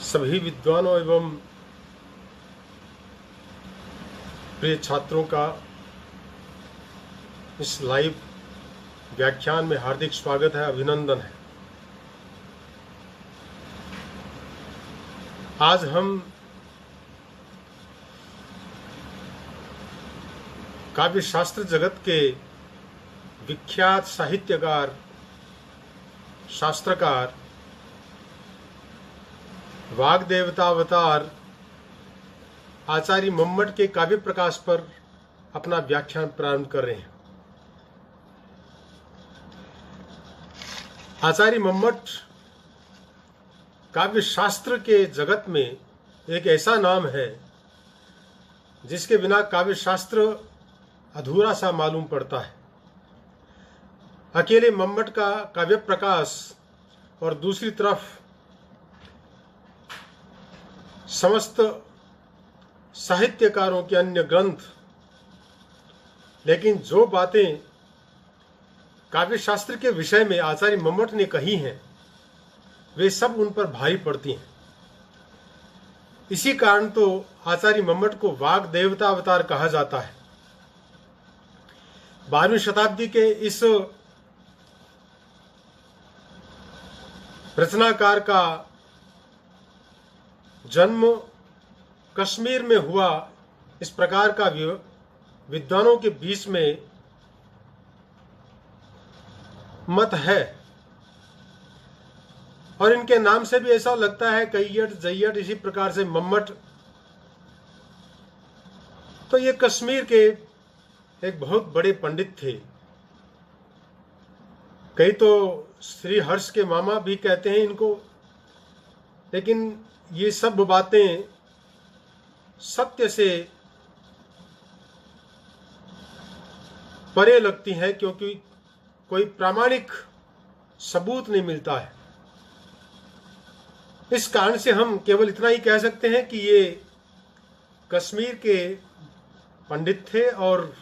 सभी विद्वानों एवं प्रिय छात्रों का इस लाइव व्याख्यान में हार्दिक स्वागत है, अभिनंदन है। आज हम काव्य शास्त्र जगत के विख्यात साहित्यकार, शास्त्रकार, वाग देवता अवतार आचार्य मम्मट के काव्य प्रकाश पर अपना व्याख्यान प्रारंभ कर रहे हैं। आचार्य मम्मट काव्य शास्त्र के जगत में एक ऐसा नाम है जिसके बिना काव्य शास्त्र अधूरा सा मालूम पड़ता है। अकेले मम्मट का काव्य प्रकाश और दूसरी तरफ समस्त साहित्यकारों के अन्य ग्रंथ, लेकिन जो बातें काव्य शास्त्र के विषय में आचार्य मम्मट ने कही हैं वे सब उन पर भारी पड़ती हैं। इसी कारण तो आचार्य मम्मट को वाग देवता अवतार कहा जाता है। 12वीं शताब्दी के इस रचनाकार का जन्म कश्मीर में हुआ। इस प्रकार का विद्वानों के बीच में मत है और इनके नाम से भी ऐसा लगता है कैयट, जैयट, इसी प्रकार से मम्मट। तो ये कश्मीर के एक बहुत बड़े पंडित थे। कई तो श्री हर्ष के मामा भी कहते हैं इनको, लेकिन ये सब बातें सत्य से परे लगती हैं क्योंकि कोई प्रामाणिक सबूत नहीं मिलता है। इस कारण से हम केवल इतना ही कह सकते हैं कि ये कश्मीर के पंडित थे और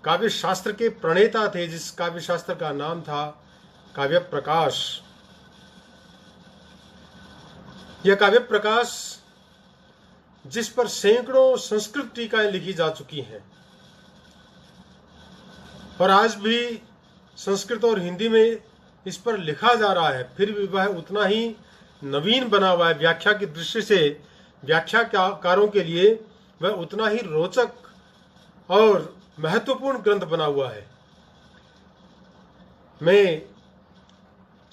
काव्य शास्त्र के प्रणेता थे, जिस काव्य शास्त्र का नाम था काव्य प्रकाश। यह काव्य प्रकाश जिस पर सैकड़ों संस्कृत टीकाएं लिखी जा चुकी हैं और आज भी संस्कृत और हिंदी में इस पर लिखा जा रहा है, फिर भी वह उतना ही नवीन बना हुआ है। व्याख्या की दृष्टि से व्याख्याकारों के लिए वह उतना ही रोचक और महत्वपूर्ण ग्रंथ बना हुआ है। मैं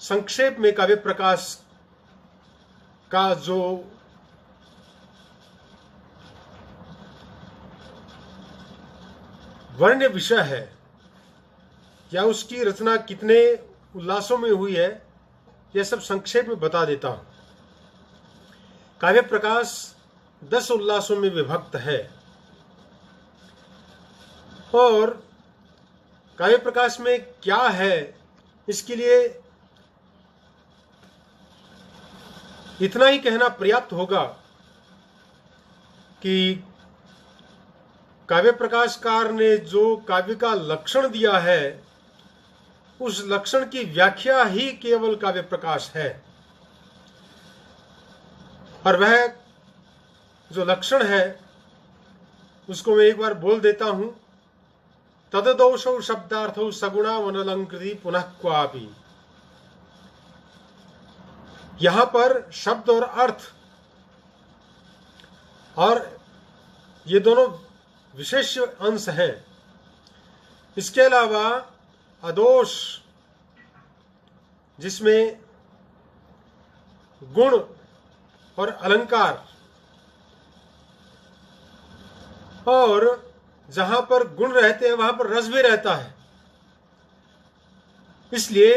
संक्षेप में काव्य प्रकाश का जो वर्ण्य विषय है या उसकी रचना कितने उल्लासों में हुई है, यह सब संक्षेप में बता देता हूं। काव्य प्रकाश 10 उल्लासों में विभक्त है और काव्य प्रकाश में क्या है इसके लिए इतना ही कहना पर्याप्त होगा कि काव्य प्रकाशकार ने जो काव्य का लक्षण दिया है उस लक्षण की व्याख्या ही केवल काव्य प्रकाश है। और वह जो लक्षण है उसको मैं एक बार बोल देता हूं। तददोषौ शब्दार्थौ सगुणा वनलंकृति पुनः क्वापि। यहां पर शब्द और अर्थ और ये दोनों विशेष अंश हैं। इसके अलावा अदोष, जिसमें गुण और अलंकार, और जहां पर गुण रहते हैं वहां पर रस भी रहता है। इसलिए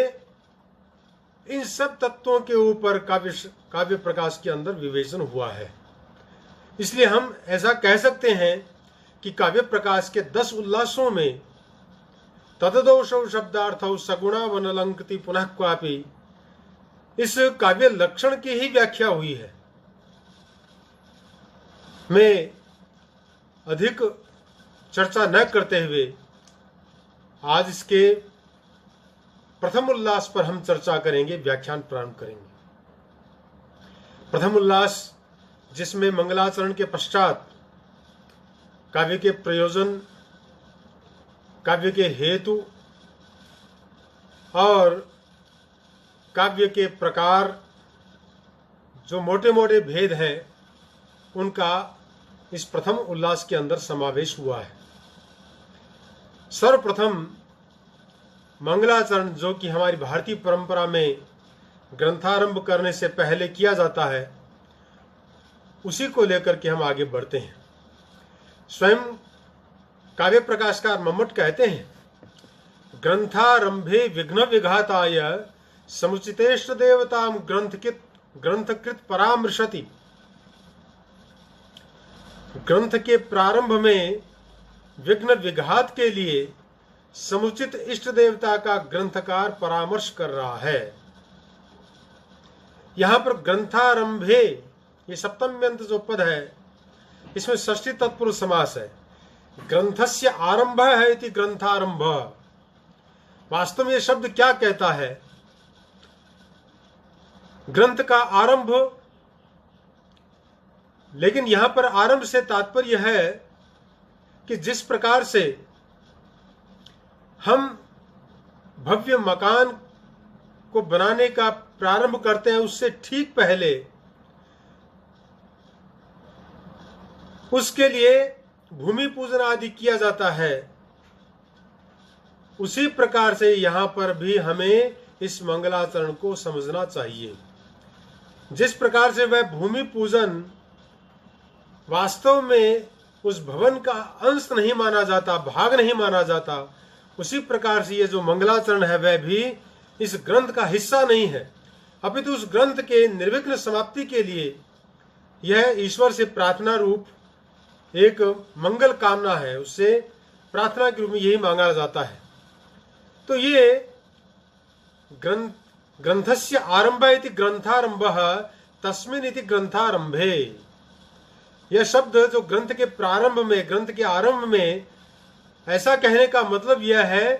इन सब तत्वों के ऊपर काव्य प्रकाश के अंदर विवेचन हुआ है। इसलिए हम ऐसा कह सकते हैं कि काव्य प्रकाश के 10 उल्लासों में तददोषौ शब्दार्थौ सगुणा वनलंकृति पुनः क्वापि इस काव्य लक्षण की ही व्याख्या हुई है। मैं अधिक चर्चा न करते हुए आज इसके प्रथम उल्लास पर हम चर्चा करेंगे, व्याख्यान प्रारंभ करेंगे। प्रथम उल्लास जिसमें मंगलाचरण के पश्चात काव्य के प्रयोजन, काव्य के हेतु और काव्य के प्रकार, जो मोटे मोटे भेद हैं, उनका इस प्रथम उल्लास के अंदर समावेश हुआ है। सर्वप्रथम मंगलाचरण, जो कि हमारी भारतीय परंपरा में ग्रंथारंभ करने से पहले किया जाता है, उसी को लेकर के हम आगे बढ़ते हैं। स्वयं काव्य प्रकाशकार मम्मट कहते हैं, ग्रंथारंभे विघ्न विघाताय समुचितेष्ट देवताम ग्रंथकृत परामृशति। ग्रंथ के प्रारंभ में विघ्न विघात के लिए समुचित इष्ट देवता का ग्रंथकार परामर्श कर रहा है। यहां पर ग्रंथारंभे, ये सप्तम्यंत जो पद है, इसमें षष्ठी तत्पुरुष समास है। ग्रंथस्य आरंभ है इति ग्रंथारंभ। वास्तव में यह शब्द क्या कहता है? ग्रंथ का आरंभ, लेकिन यहां पर आरंभ से तात्पर्य है कि जिस प्रकार से हम भव्य मकान को बनाने का प्रारंभ करते हैं, उससे ठीक पहले उसके लिए भूमि पूजन आदि किया जाता है, उसी प्रकार से यहां पर भी हमें इस मंगलाचरण को समझना चाहिए। जिस प्रकार से वह भूमि पूजन वास्तव में उस भवन का अंश नहीं माना जाता, भाग नहीं माना जाता, उसी प्रकार से ये जो मंगलाचरण है वह भी इस ग्रंथ का हिस्सा नहीं है, अपितु उस ग्रंथ के निर्विघ्न समाप्ति के लिए यह ईश्वर से प्रार्थना रूप एक मंगल कामना है, उससे प्रार्थना के रूप में यही मांगा जाता है। तो ये ग्रंथस्य आरंभ इति ग्रंथारंभः तस्मिन् इति ग्रंथारंभे। यह शब्द जो ग्रंथ के प्रारंभ में, ग्रंथ के आरंभ में, ऐसा कहने का मतलब यह है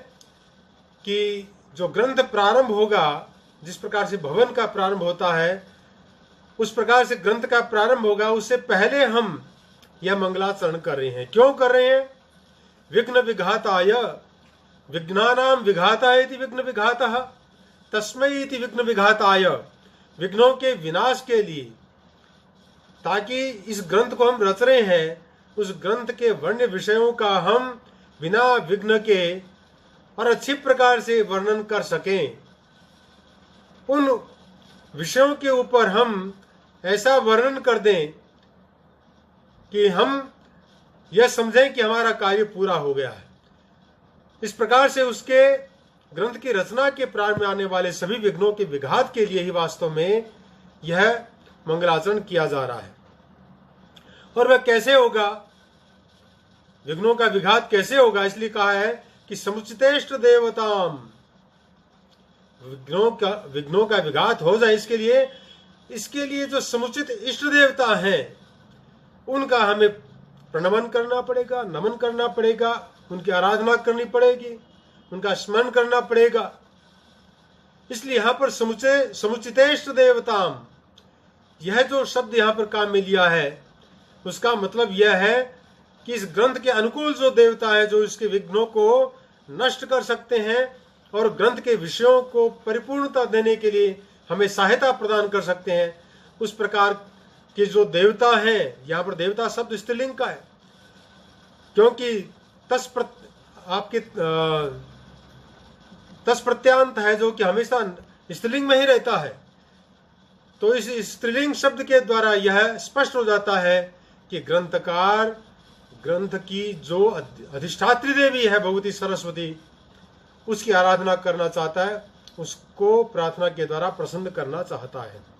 कि जो ग्रंथ प्रारंभ होगा, जिस प्रकार से भवन का प्रारंभ होता है, उस प्रकार से ग्रंथ का प्रारंभ होगा, उससे पहले हम यह मंगलाचरण कर रहे हैं। क्यों कर रहे हैं? विघ्न विघाताय, विघ्नानां विघाताय इति विघ्न विघातः, तस्मै इति विघ्न विघाताय, विघ्नों के विनाश के लिए, ताकि इस ग्रंथ को हम रच रहे हैं, उस ग्रंथ के वर्ण्य विषयों का हम बिना विघ्न के और अच्छी प्रकार से वर्णन कर सकें। उन विषयों के ऊपर हम ऐसा वर्णन कर दें कि हम यह समझें कि हमारा कार्य पूरा हो गया है। इस प्रकार से उसके ग्रंथ की रचना के प्रारंभ में आने वाले सभी विघ्नों के विघात के लिए ही वास्तव में यह मंगलाचरण किया जा रहा है। और वह कैसे होगा, विघ्नों का विघात कैसे होगा? इसलिए कहा है कि समुचितेष्ट देवताम, विघ्नों का विघात हो जाए, इसके लिए जो समुचित इष्ट देवता हैं उनका हमें प्रणमन करना पड़ेगा, नमन करना पड़ेगा, उनकी आराधना करनी पड़ेगी, उनका स्मरण करना पड़ेगा। इसलिए यहां पर समुचितेष्ट देवताम, यह जो शब्द यहां पर काम में लिया है, उसका मतलब यह है कि इस ग्रंथ के अनुकूल जो देवता है, जो इसके विघ्नों को नष्ट कर सकते हैं और ग्रंथ के विषयों को परिपूर्णता देने के लिए हमें सहायता प्रदान कर सकते हैं, उस प्रकार के जो देवता हैं, यहाँ पर देवता शब्द स्त्रीलिंग का है, क्योंकि तस प्रत्यांत है जो कि हमेशा स्त्रीलिंग में ही रहता है। तो इस स्त्रीलिंग शब्द के द्वारा यह स्पष्ट हो जाता है कि ग्रंथकार ग्रंथ की जो अधिष्ठात्री देवी है भगवती सरस्वती, उसकी आराधना करना चाहता है, उसको प्रार्थना के द्वारा प्रसन्न करना चाहता है।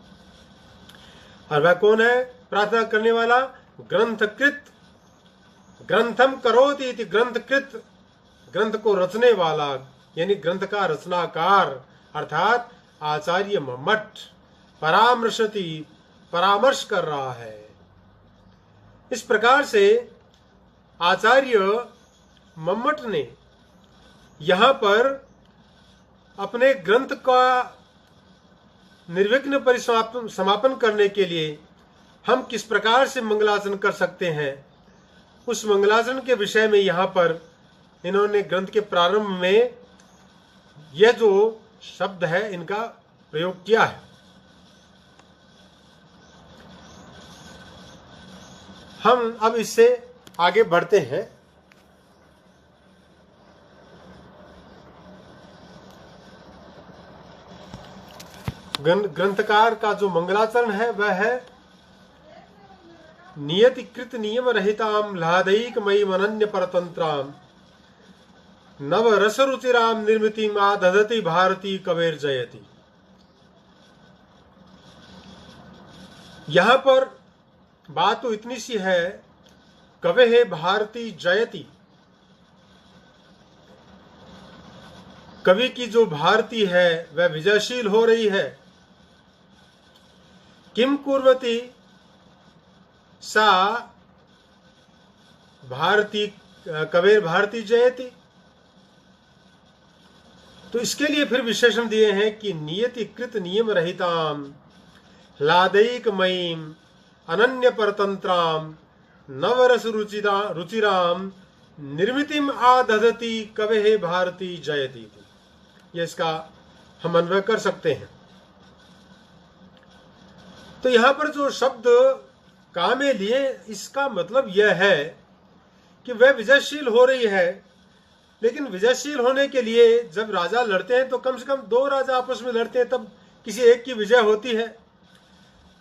और वह कौन है प्रार्थना करने वाला? ग्रंथकृत, ग्रंथम करोति इति ग्रंथकृत, ग्रंथ को रचने वाला, यानी ग्रंथ का रचनाकार अर्थात आचार्य मम्मट परामर्शति, परामर्श कर रहा है। इस प्रकार से आचार्य मम्मट ने यहां पर अपने ग्रंथ का निर्विघ्न समापन करने के लिए हम किस प्रकार से मंगलाचरण कर सकते हैं, उस मंगलाचरण के विषय में यहाँ पर इन्होंने ग्रंथ के प्रारंभ में यह जो शब्द है इनका प्रयोग किया है। हम अब इससे आगे बढ़ते हैं। ग्रंथकार का जो मंगलाचरण है वह है नियतिकृत नियम रहिताम ह्लादैक मयीम अनन्य परतंत्राम नव रस रुचिराम निर्मिति आदधति भारती कबीर जयति। यहां पर बात तो इतनी सी है, कवे है भारती जयति, कवि की जो भारती है वह विजयशील हो रही है। किम कुर्वती सा भारती कबीर भारती जयति। तो इसके लिए फिर विशेषण दिए हैं कि नियतिकृत नियम रहिताम ह्लादैक मयीम अनन्य परतंत्राम नवरस रुचिराम निर्मितिम आदधति कवे भारती जयति। ये इसका हम अन्वय कर सकते हैं। तो यहां पर जो शब्द कामे लिए, इसका मतलब यह है कि वह विजयशील हो रही है, लेकिन विजयशील होने के लिए जब राजा लड़ते हैं तो कम से कम दो राजा आपस में लड़ते हैं, तब किसी एक की विजय होती है।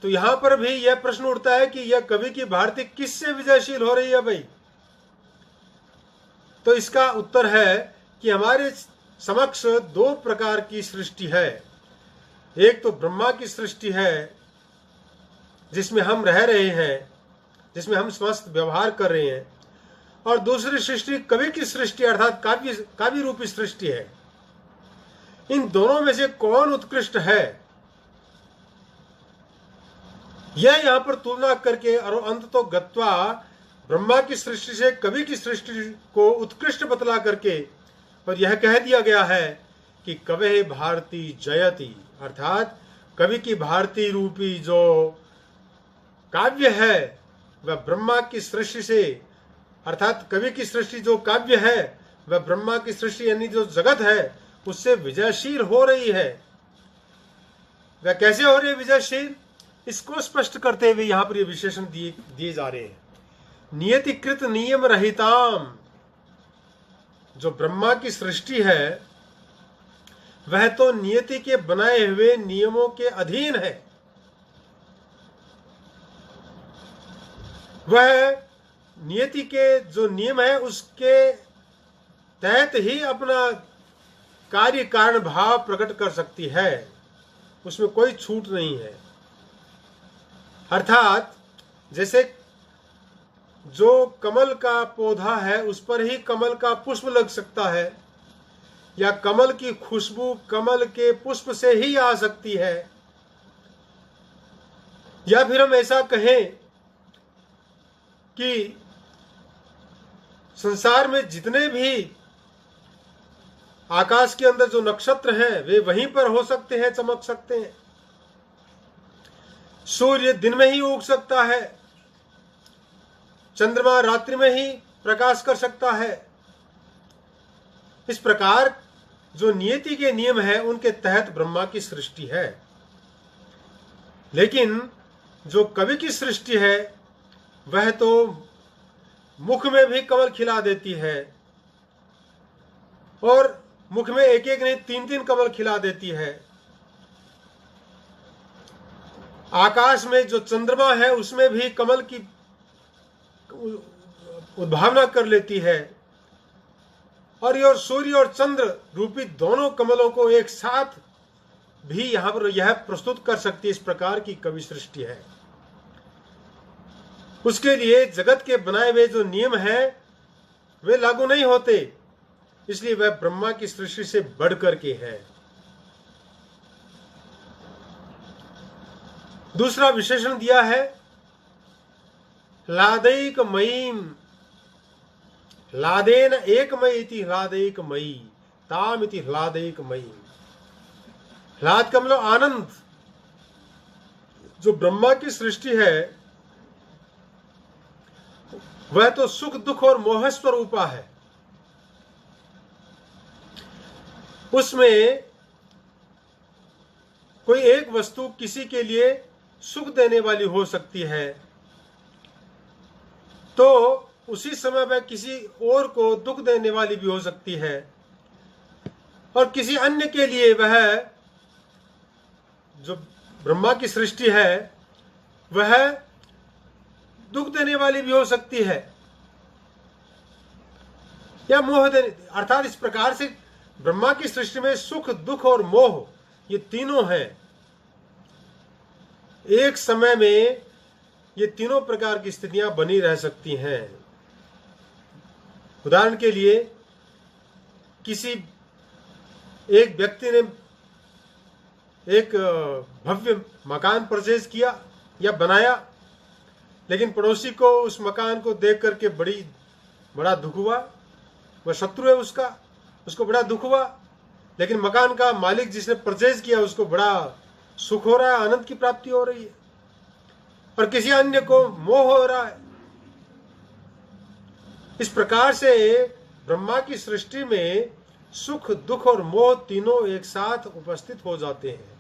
तो यहां पर भी यह प्रश्न उठता है कि यह कवि की भारती किससे विजयशील हो रही है भाई। तो इसका उत्तर है कि हमारे समक्ष दो प्रकार की सृष्टि है। एक तो ब्रह्मा की सृष्टि है जिसमें हम रह रहे हैं, जिसमें हम समस्त व्यवहार कर रहे हैं, और दूसरी सृष्टि कवि की सृष्टि अर्थात काव्य रूपी सृष्टि है। इन दोनों में से कौन उत्कृष्ट है, यह यहां पर तुलना करके और अंत तो गत्वा ब्रह्मा की सृष्टि से कवि की सृष्टि को उत्कृष्ट बतला करके और यह कह दिया गया है कि कवे भारती जयति, अर्थात कवि की भारती रूपी जो काव्य है वह ब्रह्मा की सृष्टि से, अर्थात कवि की सृष्टि जो काव्य है वह ब्रह्मा की सृष्टि यानी जो जगत है उससे विजयशील हो रही है। वह कैसे हो रही है विजयशील, इसको स्पष्ट करते हुए यहां पर ये विशेषण दिए जा रहे हैं। नियतिकृत नियम रहिताम, जो ब्रह्मा की सृष्टि है वह तो नियति के बनाए हुए नियमों के अधीन है। वह नियति के जो नियम है उसके तहत ही अपना कार्य कारण भाव प्रकट कर सकती है, उसमें कोई छूट नहीं है। अर्थात जैसे जो कमल का पौधा है उस पर ही कमल का पुष्प लग सकता है, या कमल की खुशबू कमल के पुष्प से ही आ सकती है, या फिर हम ऐसा कहें कि संसार में जितने भी आकाश के अंदर जो नक्षत्र हैं वे वहीं पर हो सकते हैं, चमक सकते हैं। सूर्य दिन में ही उग सकता है, चंद्रमा रात्रि में ही प्रकाश कर सकता है। इस प्रकार जो नियति के नियम है उनके तहत ब्रह्मा की सृष्टि है। लेकिन जो कवि की सृष्टि है वह तो मुख में भी कमल खिला देती है, और मुख में एक एक नहीं तीन तीन कमल खिला देती है। आकाश में जो चंद्रमा है उसमें भी कमल की उद्भावना कर लेती है, और ये सूर्य और चंद्र रूपी दोनों कमलों को एक साथ भी यहां पर यह प्रस्तुत कर सकती है। इस प्रकार की कवि सृष्टि है। उसके लिए जगत के बनाए हुए जो नियम हैं वे लागू नहीं होते, इसलिए वह ब्रह्मा की सृष्टि से बढ़कर के है। दूसरा विशेषण दिया है ह्लादैक मयीम, ह्लादेन एकमयी इति ह्लादैक मयी ताम इति ह्लादैक मयी। ह्लाद का मतलब आनंद, जो ब्रह्मा की सृष्टि है वह तो सुख दुख और मोह स्वरूपा है। उसमें कोई एक वस्तु किसी के लिए सुख देने वाली हो सकती है, तो उसी समय वह किसी और को दुख देने वाली भी हो सकती है, और किसी अन्य के लिए वह जो ब्रह्मा की सृष्टि है वह दुख देने वाली भी हो सकती है या मोह देने, अर्थात इस प्रकार से ब्रह्मा की सृष्टि में सुख दुख और मोह ये तीनों हैं। एक समय में ये तीनों प्रकार की स्थितियां बनी रह सकती हैं। उदाहरण के लिए किसी एक व्यक्ति ने एक भव्य मकान परचेज किया या बनाया, लेकिन पड़ोसी को उस मकान को देख करके बड़ा दुख हुआ। वह शत्रु है उसको बड़ा दुख हुआ। लेकिन मकान का मालिक जिसने परचेज किया उसको बड़ा सुख हो रहा है, आनंद की प्राप्ति हो रही है, और किसी अन्य को मोह हो रहा है। इस प्रकार से ब्रह्मा की सृष्टि में सुख दुख और मोह तीनों एक साथ उपस्थित हो जाते हैं।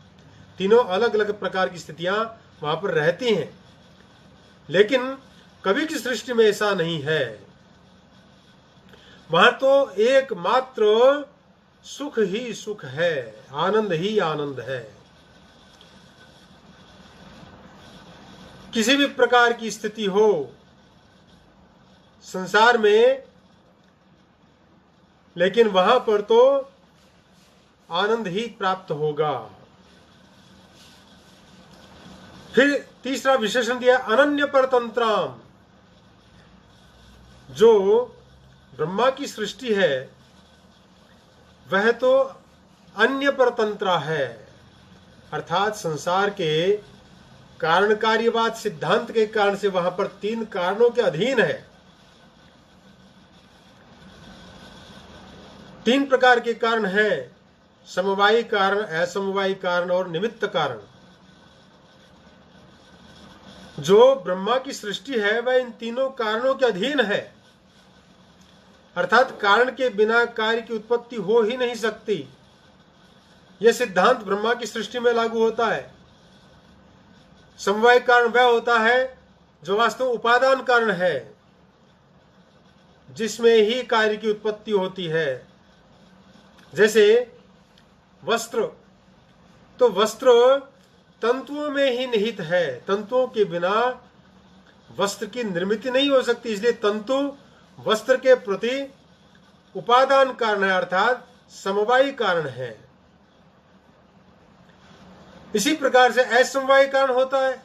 तीनों अलग अलग प्रकार की स्थितियां वहां पर रहती हैं, लेकिन कवि की सृष्टि में ऐसा नहीं है। वहां तो एकमात्र सुख ही सुख है, आनंद ही आनंद है। किसी भी प्रकार की स्थिति हो संसार में, लेकिन वहां पर तो आनंद ही प्राप्त होगा। फिर तीसरा विशेषण दिया अनन्य परतंत्राम। जो ब्रह्मा की सृष्टि है वह तो अन्य परतंत्रा है, अर्थात संसार के कारण कार्यवाद सिद्धांत के कारण से वहां पर तीन कारणों के अधीन है। तीन प्रकार के कारण हैं, समवायी कारण, असमवायी कारण और निमित्त कारण। जो ब्रह्मा की सृष्टि है वह इन तीनों कारणों के अधीन है, अर्थात कारण के बिना कार्य की उत्पत्ति हो ही नहीं सकती। यह सिद्धांत ब्रह्मा की सृष्टि में लागू होता है। समवाय कारण वह होता है जो वास्तव उपादान कारण है, जिसमें ही कार्य की उत्पत्ति होती है। जैसे वस्त्र, तो वस्त्र तंतुओं में ही निहित है, तंतुओं के बिना वस्त्र की निर्मित नहीं हो सकती, इसलिए तंतु वस्त्र के प्रति उपादान कारण है, अर्थात समवायी कारण है। इसी प्रकार से असमवायी कारण होता है।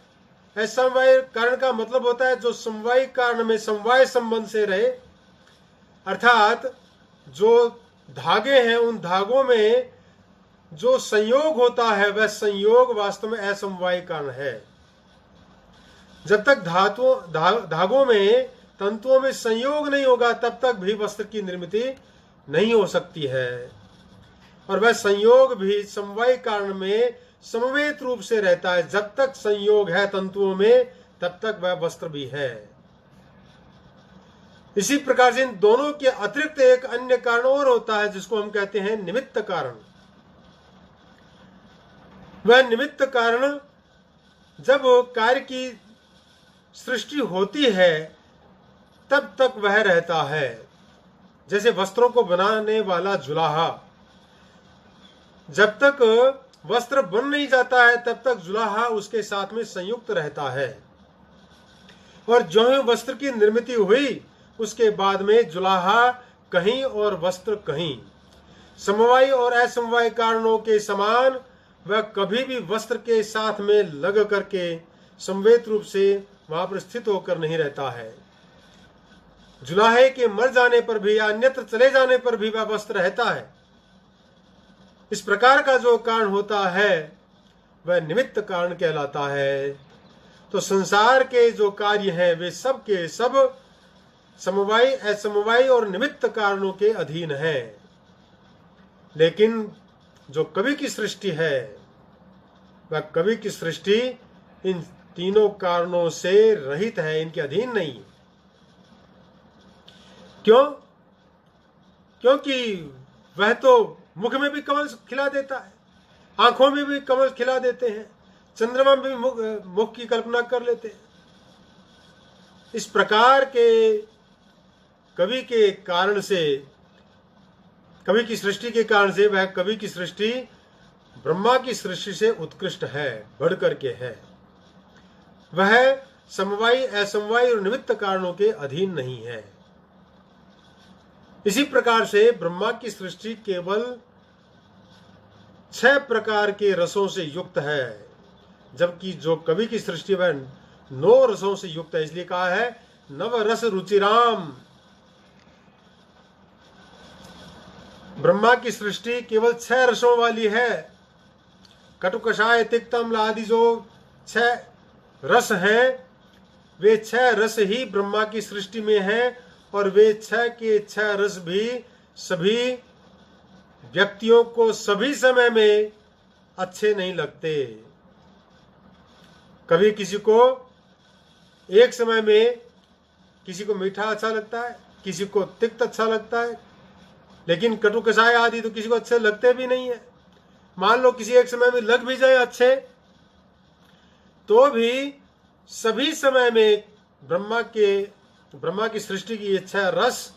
असमवायी कारण का मतलब होता है जो समवायी कारण में समवाय संबंध से रहे, अर्थात जो धागे हैं उन धागों में जो संयोग होता है वह संयोग वास्तव में असमवायी कारण है। जब तक धागों में तंतुओं में संयोग नहीं होगा तब तक भी वस्त्र की निर्मित नहीं हो सकती है, और वह संयोग भी समवायी कारण में समवेत रूप से रहता है। जब तक संयोग है तंतुओं में तब तक वह वस्त्र भी है। इसी प्रकार से इन दोनों के अतिरिक्त एक अन्य कारण और होता है जिसको हम कहते हैं निमित्त कारण। वह निमित्त कारण जब कार्य की सृष्टि होती है तब तक वह रहता है। जैसे वस्त्रों को बनाने वाला जुलाहा, जब तक वस्त्र बन नहीं जाता है तब तक जुलाहा उसके साथ में संयुक्त रहता है, और जो ही वस्त्र की निर्मित हुई उसके बाद में जुलाहा कहीं और वस्त्र कहीं। समवायी और असमवायी कारणों के समान वह कभी भी वस्त्र के साथ में लग करके समवेत रूप से वहां पर स्थित होकर नहीं रहता है। जुलाहे के मर जाने पर भी या अन्यत्र चले जाने पर भी वह वस्त्र रहता है। इस प्रकार का जो कारण होता है वह निमित्त कारण कहलाता है। तो संसार के जो कार्य हैं वे सब के सब समवायी असमवायी और निमित्त कारणों के अधीन हैं, लेकिन जो कवि की सृष्टि है वह कवि की सृष्टि इन तीनों कारणों से रहित है, इनके अधीन नहीं है। क्यों? क्योंकि वह तो मुख में भी कमल खिला देता है, आंखों में भी कमल खिला देते हैं, चंद्रमा में भी मुख की कल्पना कर लेते हैं। इस प्रकार के कवि के कारण से, कवि की सृष्टि के कारण से, वह कवि की सृष्टि ब्रह्मा की सृष्टि से उत्कृष्ट है, बढ़ करके है। वह समवायी, असमवायी और निमित्त कारणों के अधीन नहीं है। इसी प्रकार से ब्रह्मा की सृष्टि केवल 6 प्रकार के रसों से युक्त है, जबकि जो कवि की सृष्टि वह 9 रसों से युक्त है। इसलिए कहा है नव रस रुचिराम। ब्रह्मा की सृष्टि केवल 6 रसों वाली है। कटु, कषाय, तिक्त, अम्ल आदि जो 6 रस हैं, वे 6 रस ही ब्रह्मा की सृष्टि में हैं, और वे 6 के 6 रस भी सभी व्यक्तियों को सभी समय में अच्छे नहीं लगते। कभी किसी को एक समय में, किसी को मीठा अच्छा लगता है, किसी को तिक्त अच्छा लगता है, लेकिन कटु, कषाय आदि तो किसी को अच्छे लगते भी नहीं है। मान लो किसी एक समय में लग भी जाए अच्छे, तो भी सभी समय में ब्रह्मा की सृष्टि की 6 रस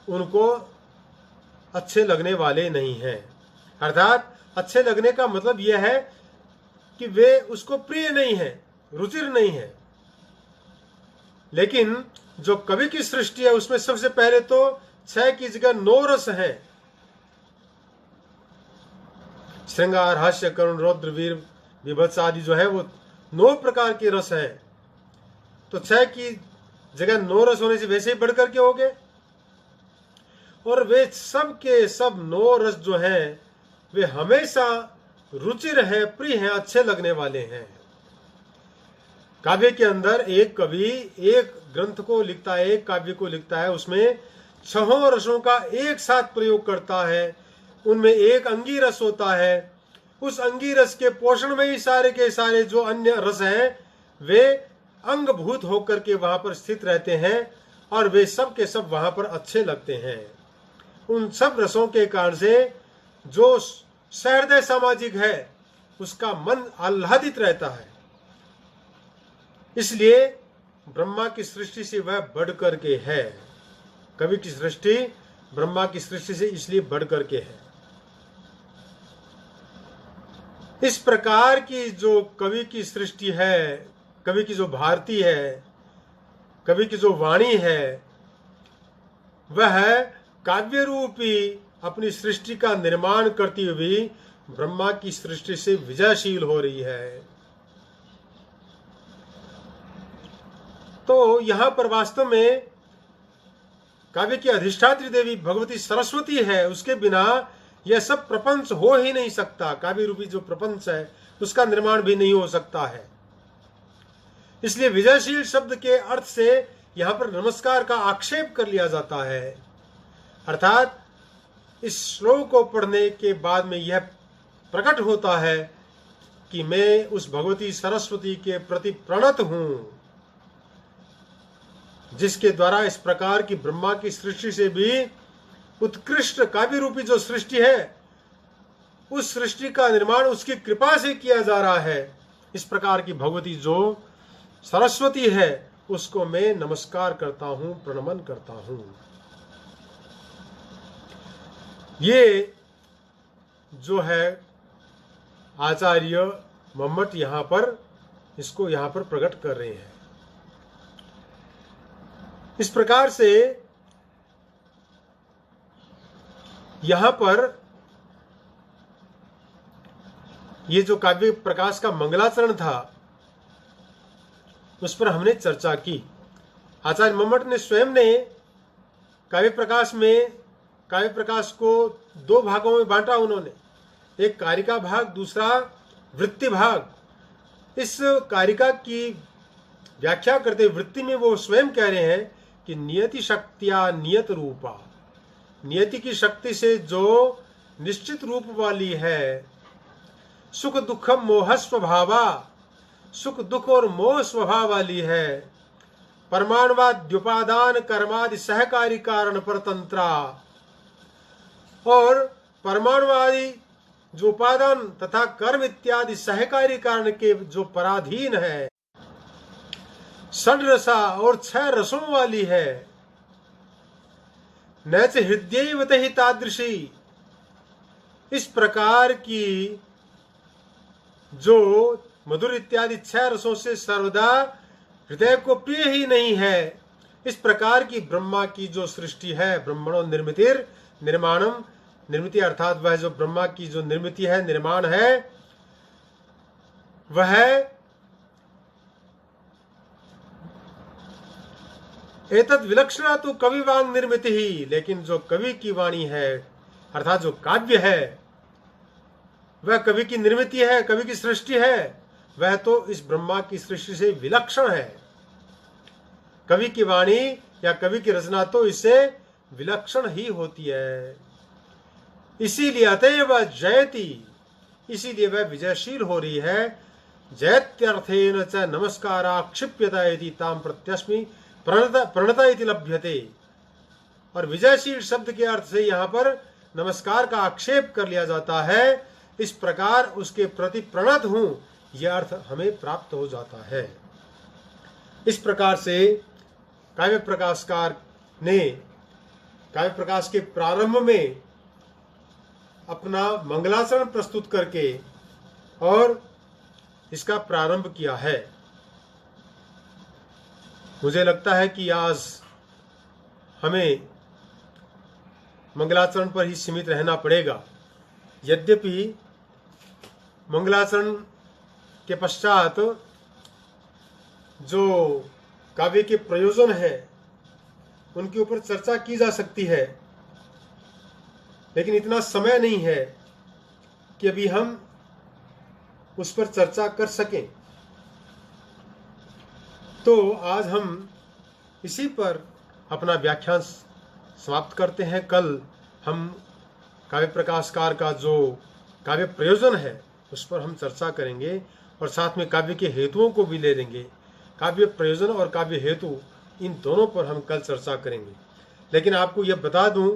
उनको अच्छे लगने वाले नहीं हैं। अर्थात अच्छे लगने का मतलब यह है कि वे उसको प्रिय नहीं है, रुचिर नहीं है। लेकिन जो कवि की सृष्टि है उसमें सबसे पहले तो 6 की जगह 9 रस हैं। श्रृंगार, हास्य, करुण, रौद्र, वीर, विभत्स आदि जो है वो 9 प्रकार के रस हैं। तो 6 की जगह 9 रस होने से वैसे ही बढ़कर के हो गए, और वे सब के सब 9 रस जो हैं वे हमेशा रुचिर हैं, प्रिय हैं, अच्छे लगने वाले हैं। काव्य के अंदर एक कवि एक ग्रंथ को लिखता है, एक काव्य को लिखता है, उसमें 6 रसों का एक साथ प्रयोग करता है। उनमें एक अंगी रस होता है। उस अंगी रस के पोषण में ही सारे के सारे जो अन्य रस हैं वे अंगभूत होकर के वहां पर स्थित रहते हैं, और वे सब के सब वहां पर अच्छे लगते हैं। उन सब रसों के कारण से जो सहृदय सामाजिक है उसका मन आह्लादित रहता है। इसलिए ब्रह्मा की सृष्टि से वह बढ़ करके है। कवि की सृष्टि ब्रह्मा की सृष्टि से इसलिए बढ़ करके है। इस प्रकार की जो कवि की सृष्टि है, कवि की जो भारती है, कवि की जो वाणी है, वह काव्य रूपी अपनी सृष्टि का निर्माण करती हुई ब्रह्मा की सृष्टि से विजयशील हो रही है। तो यहां पर वास्तव में काव्य की अधिष्ठात्री देवी भगवती सरस्वती है, उसके बिना यह सब प्रपंच हो ही नहीं सकता। काव्य रूपी जो प्रपंच है उसका निर्माण भी नहीं हो सकता है। इसलिए विजयशील शब्द के अर्थ से यहां पर नमस्कार का आक्षेप कर लिया जाता है। अर्थात इस श्लोक को पढ़ने के बाद में यह प्रकट होता है कि मैं उस भगवती सरस्वती के प्रति प्रणत हूं, जिसके द्वारा इस प्रकार की ब्रह्मा की सृष्टि से भी उत्कृष्ट काव्य रूपी जो सृष्टि है, उस सृष्टि का निर्माण उसकी कृपा से किया जा रहा है। इस प्रकार की भगवती जो सरस्वती है उसको मैं नमस्कार करता हूं, प्रणमन करता हूं। ये जो है आचार्य मम्मट यहां पर इसको यहां पर प्रकट कर रहे हैं। इस प्रकार से यहां पर ये जो काव्य प्रकाश का मंगलाचरण था उस पर हमने चर्चा की। आचार्य मम्मट ने स्वयं ने काव्य प्रकाश को 2 भागों में बांटा उन्होंने, एक कारिका भाग, दूसरा वृत्ति भाग। इस कारिका की व्याख्या करते वृत्ति में वो स्वयं कह रहे हैं कि नियति शक्तिया नियत रूपा, नियति की शक्ति से जो निश्चित रूप वाली है, सुख दुख मोह स्वभावा, सुख दुख और मोह स्वभाव वाली है। परमाणुवाद द्युपादान कर्मादि सहकारी कारण परतंत्रा, और परमाणुवादी जो उपादान तथा कर्म इत्यादि सहकारी कारण के जो पराधीन है, षड्रसा और 6 रसों वाली है। न च हृदयैव हि तादृशी, इस प्रकार की जो मधुर इत्यादि 6 रसों से सर्वदा हृदय को प्रिय ही नहीं है। इस प्रकार की ब्रह्मा की जो सृष्टि है, ब्रह्मणो निर्मितिर निर्माणम, निर्मिति अर्थात वह जो ब्रह्मा की जो निर्मिति है, निर्माण है, वह एतद विलक्षणा तो कविवांग निर्मिति ही, लेकिन जो कवि की वाणी है अर्थात जो काव्य है वह कवि की निर्मिति है, कवि की सृष्टि है, वह तो इस ब्रह्मा की सृष्टि से विलक्षण है। कवि की वाणी या कवि की रचना तो इससे विलक्षण ही होती है। इसीलिए अतएव जयति, इसीलिए वह विजयशील हो रही है। जयत्यर्थेन च नमस्कारा क्षिप्यता इति ताम प्रत्यस्मि प्रणता इति लभ्यते। और विजयशील शब्द के अर्थ से यहाँ पर नमस्कार का आक्षेप कर लिया जाता है। इस प्रकार उसके प्रति प्रणत हूं, यह अर्थ हमें प्राप्त हो जाता है। इस प्रकार से काव्य प्रकाशकार ने काव्य प्रकाश के प्रारंभ में अपना मंगलाचरण प्रस्तुत करके और इसका प्रारंभ किया है। मुझे लगता है कि आज हमें मंगलाचरण पर ही सीमित रहना पड़ेगा। यद्यपि मंगलाचरण के पश्चात जो काव्य के प्रयोजन है उनके ऊपर चर्चा की जा सकती है, लेकिन इतना समय नहीं है कि अभी हम उस पर चर्चा कर सकें। तो आज हम इसी पर अपना व्याख्यान समाप्त करते हैं। कल हम काव्य प्रकाशकार का जो काव्य प्रयोजन है उस पर हम चर्चा करेंगे और साथ में काव्य के हेतुओं को भी ले लेंगे। काव्य प्रयोजन और काव्य हेतु इन दोनों पर हम कल चर्चा करेंगे। लेकिन आपको यह बता दूं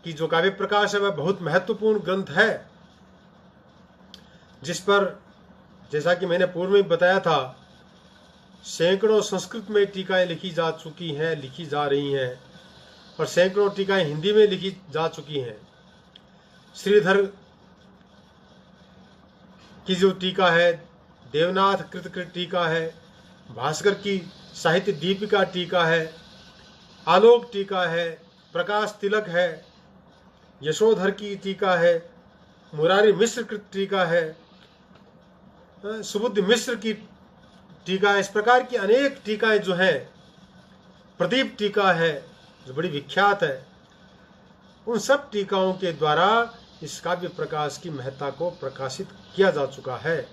कि जो काव्य प्रकाश है वह बहुत महत्वपूर्ण ग्रंथ है, जिस पर जैसा कि मैंने पूर्व में बताया था सैकड़ों संस्कृत में टीकाएं लिखी जा चुकी हैं, लिखी जा रही हैं, और सैकड़ों टीकाएं हिंदी में लिखी जा चुकी हैं। श्रीधर की जो टीका है, देवनाथ कृत टीका है, भास्कर की साहित्य दीपिका टीका है, आलोक टीका है, प्रकाश तिलक है, यशोधर की टीका है, मुरारी मिश्र कृत टीका है, सुबुद्ध मिश्र की टीका है। इस प्रकार की अनेक टीकाएं जो हैं, प्रदीप टीका है जो बड़ी विख्यात है, उन सब टीकाओं के द्वारा इस काव्य प्रकाश की महत्ता को प्रकाशित किया जा चुका है।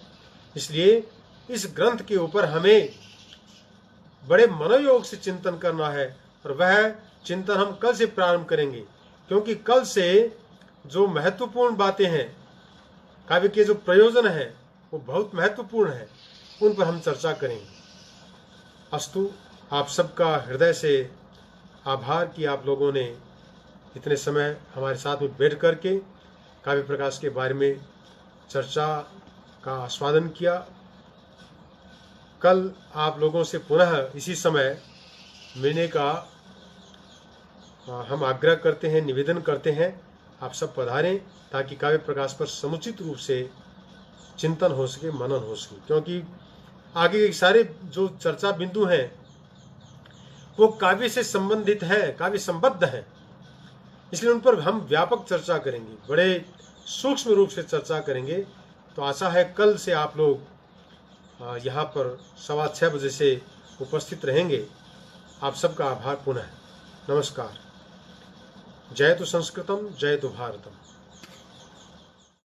इसलिए इस ग्रंथ के ऊपर हमें बड़े मनोयोग से चिंतन करना है, और वह चिंतन हम कल से प्रारंभ करेंगे, क्योंकि कल से जो महत्वपूर्ण बातें हैं, काव्य के जो प्रयोजन हैं वो बहुत महत्वपूर्ण है, उन पर हम चर्चा करेंगे। अस्तु, आप सबका हृदय से आभार कि आप लोगों ने इतने समय हमारे साथ में बैठ करके काव्य प्रकाश के बारे में चर्चा का आस्वादन किया। कल आप लोगों से पुनः इसी समय मिलने का हम आग्रह करते हैं, निवेदन करते हैं। आप सब पधारें ताकि काव्य प्रकाश पर समुचित रूप से चिंतन हो सके, मनन हो सके, क्योंकि आगे के सारे जो चर्चा बिंदु हैं वो काव्य से संबंधित है, काव्य संबद्ध है, इसलिए उन पर हम व्यापक चर्चा करेंगे, बड़े सूक्ष्म रूप से चर्चा करेंगे। तो आशा है कल से आप लोग यहाँ पर 6:15 बजे से उपस्थित रहेंगे। आप सबका आभार पुनः। नमस्कार। जय तो संस्कृतम, जय तो भारतम।